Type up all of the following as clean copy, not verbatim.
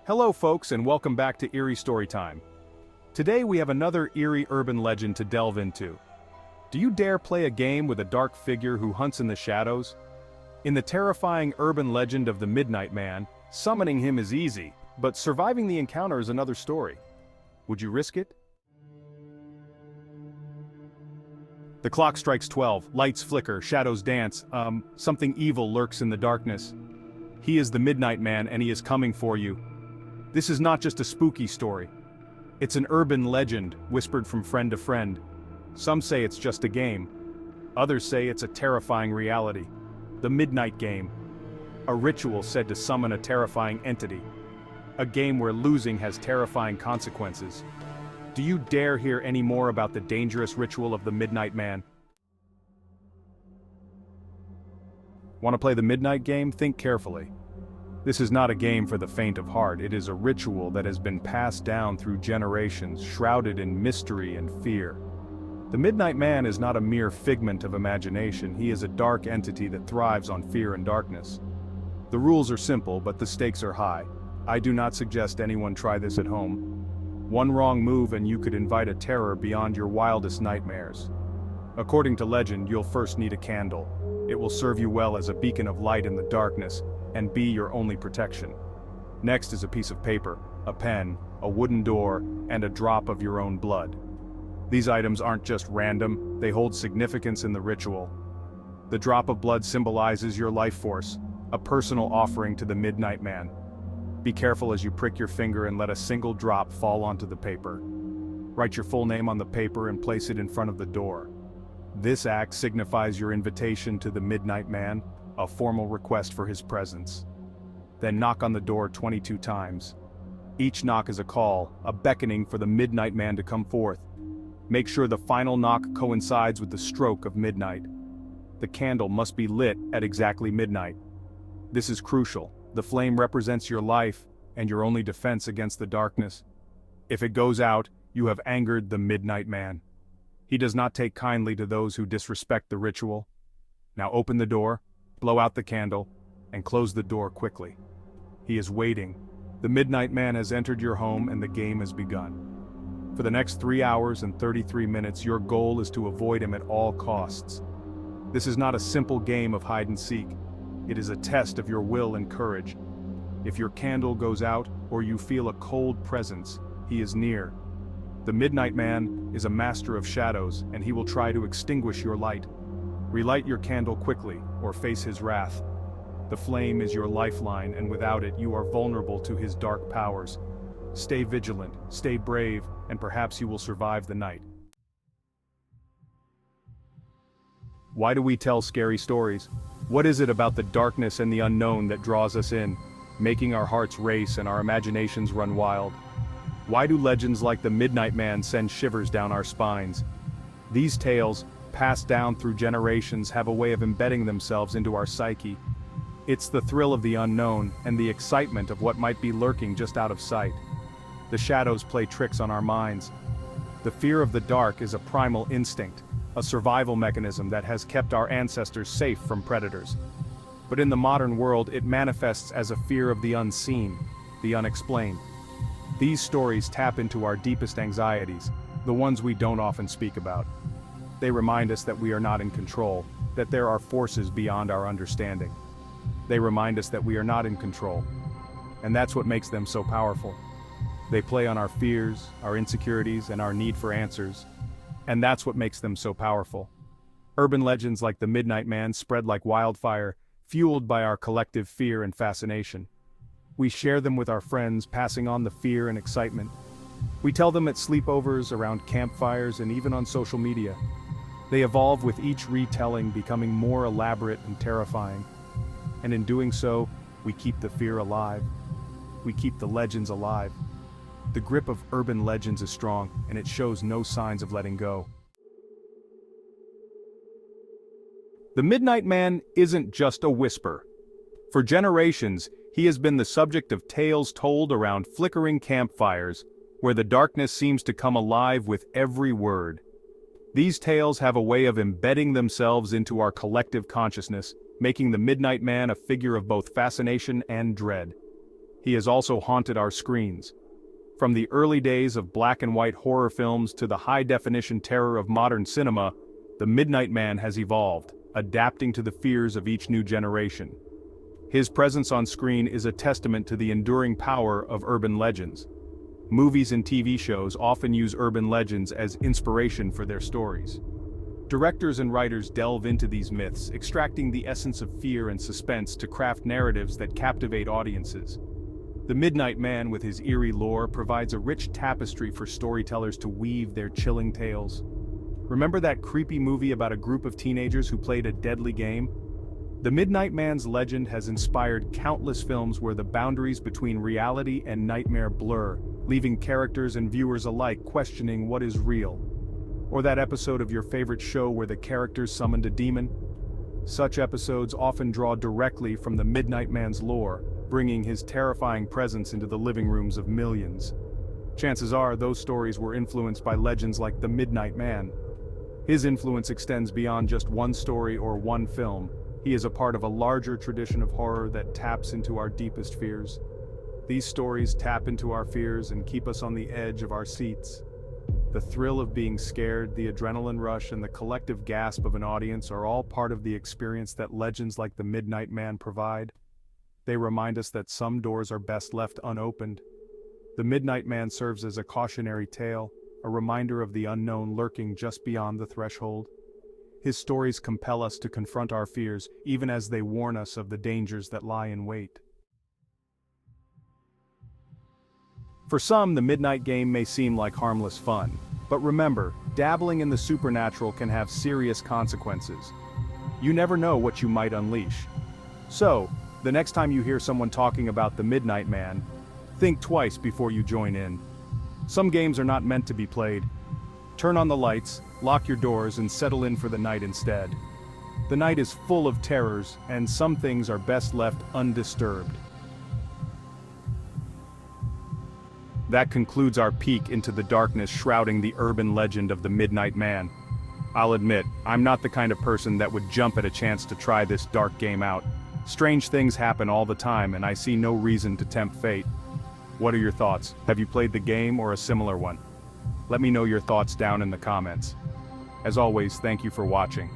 Hello folks and welcome back to Eerie Storytime. Today we have another eerie urban legend to delve into. Do you dare play a game with a dark figure who hunts in the shadows? In the terrifying urban legend of the Midnight Man, summoning him is easy, but surviving the encounter is another story. Would you risk it? The clock strikes 12, lights flicker, shadows dance, something evil lurks in the darkness. He is the Midnight Man and he is coming for you. This is not just a spooky story. It's an urban legend, whispered from friend to friend. Some say it's just a game. Others say it's a terrifying reality. The Midnight Game. A ritual said to summon a terrifying entity. A game where losing has terrifying consequences. Do you dare hear any more about the dangerous ritual of the Midnight Man? Want to play the Midnight Game? Think carefully. This is not a game for the faint of heart. It is a ritual that has been passed down through generations, shrouded in mystery and fear. The Midnight Man is not a mere figment of imagination. He is a dark entity that thrives on fear and darkness. The rules are simple, but the stakes are high. I do not suggest anyone try this at home. One wrong move and you could invite a terror beyond your wildest nightmares. According to legend, you'll first need a candle. It will serve you well as a beacon of light in the darkness, and be your only protection. Next is a piece of paper, a pen, a wooden door, and a drop of your own blood. These items aren't just random, they hold significance in the ritual. The drop of blood symbolizes your life force, a personal offering to the Midnight Man. Be careful as you prick your finger and let a single drop fall onto the paper. Write your full name on the paper and place it in front of the door. This act signifies your invitation to the Midnight Man, a formal request for his presence. Then knock on the door 22 times. Each knock is a call, a beckoning for the Midnight Man to come forth. Make sure the final knock coincides with the stroke of midnight. The candle must be lit at exactly midnight. This is crucial. The flame represents your life and your only defense against the darkness. If it goes out, you have angered the Midnight Man. He does not take kindly to those who disrespect the ritual. Now open the door, blow out the candle, and close the door quickly. He is waiting. The Midnight Man has entered your home and the game has begun. For the next 3 hours and 33 minutes, your goal is to avoid him at all costs. This is not a simple game of hide and seek. It is a test of your will and courage. If your candle goes out or you feel a cold presence, he is near. The Midnight Man is a master of shadows and he will try to extinguish your light. Relight your candle quickly or face his wrath. The flame is your lifeline and without it you are vulnerable to his dark powers. Stay vigilant, stay brave, and perhaps you will survive the night. Why do we tell scary stories? What is it about the darkness and the unknown that draws us in, making our hearts race and our imaginations run wild? Why do legends like the Midnight Man send shivers down our spines? These tales, passed down through generations, have a way of embedding themselves into our psyche. It's the thrill of the unknown and the excitement of what might be lurking just out of sight. The shadows play tricks on our minds. The fear of the dark is a primal instinct, a survival mechanism that has kept our ancestors safe from predators. But in the modern world, it manifests as a fear of the unseen, the unexplained. These stories tap into our deepest anxieties, the ones we don't often speak about. They remind us that we are not in control, that there are forces beyond our understanding. They remind us that we are not in control. And that's what makes them so powerful. They play on our fears, our insecurities, and our need for answers. And that's what makes them so powerful. Urban legends like the Midnight Man spread like wildfire, fueled by our collective fear and fascination. We share them with our friends, passing on the fear and excitement. We tell them at sleepovers, around campfires, and even on social media. They evolve with each retelling, becoming more elaborate and terrifying. And in doing so, we keep the fear alive. We keep the legends alive. The grip of urban legends is strong, and it shows no signs of letting go. The Midnight Man isn't just a whisper. For generations, he has been the subject of tales told around flickering campfires, where the darkness seems to come alive with every word. These tales have a way of embedding themselves into our collective consciousness, making the Midnight Man a figure of both fascination and dread. he has also haunted our screens. From the early days of black and white horror films to the high-definition terror of modern cinema, the Midnight Man has evolved, adapting to the fears of each new generation. His presence on screen is a testament to the enduring power of urban legends. Movies and TV shows often use urban legends as inspiration for their stories. Directors and writers delve into these myths, extracting the essence of fear and suspense to craft narratives that captivate audiences. The Midnight Man, with his eerie lore, provides a rich tapestry for storytellers to weave their chilling tales. Remember that creepy movie about a group of teenagers who played a deadly game? The Midnight Man's legend has inspired countless films where the boundaries between reality and nightmare blur, leaving characters and viewers alike questioning what is real. Or that episode of your favorite show where the characters summoned a demon? Such episodes often draw directly from the Midnight Man's lore, bringing his terrifying presence into the living rooms of millions. Chances are those stories were influenced by legends like the Midnight Man. His influence extends beyond just one story or one film. He is a part of a larger tradition of horror that taps into our deepest fears. These stories tap into our fears and keep us on the edge of our seats. The thrill of being scared, the adrenaline rush, and the collective gasp of an audience are all part of the experience that legends like the Midnight Man provide. They remind us that some doors are best left unopened. The Midnight Man serves as a cautionary tale, a reminder of the unknown lurking just beyond the threshold. His stories compel us to confront our fears, even as they warn us of the dangers that lie in wait. For some, the Midnight Game may seem like harmless fun, but remember, dabbling in the supernatural can have serious consequences. You never know what you might unleash. So, the next time you hear someone talking about the Midnight Man, think twice before you join in. Some games are not meant to be played. Turn on the lights, lock your doors, and settle in for the night instead. The night is full of terrors, and some things are best left undisturbed. That concludes our peek into the darkness shrouding the urban legend of the Midnight Man. I'll admit, I'm not the kind of person that would jump at a chance to try this dark game out. Strange things happen all the time, and I see no reason to tempt fate. What are your thoughts? Have you played the game or a similar one? Let me know your thoughts down in the comments. As always, thank you for watching.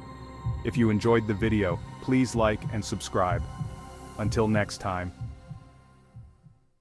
If you enjoyed the video, please like and subscribe. Until next time.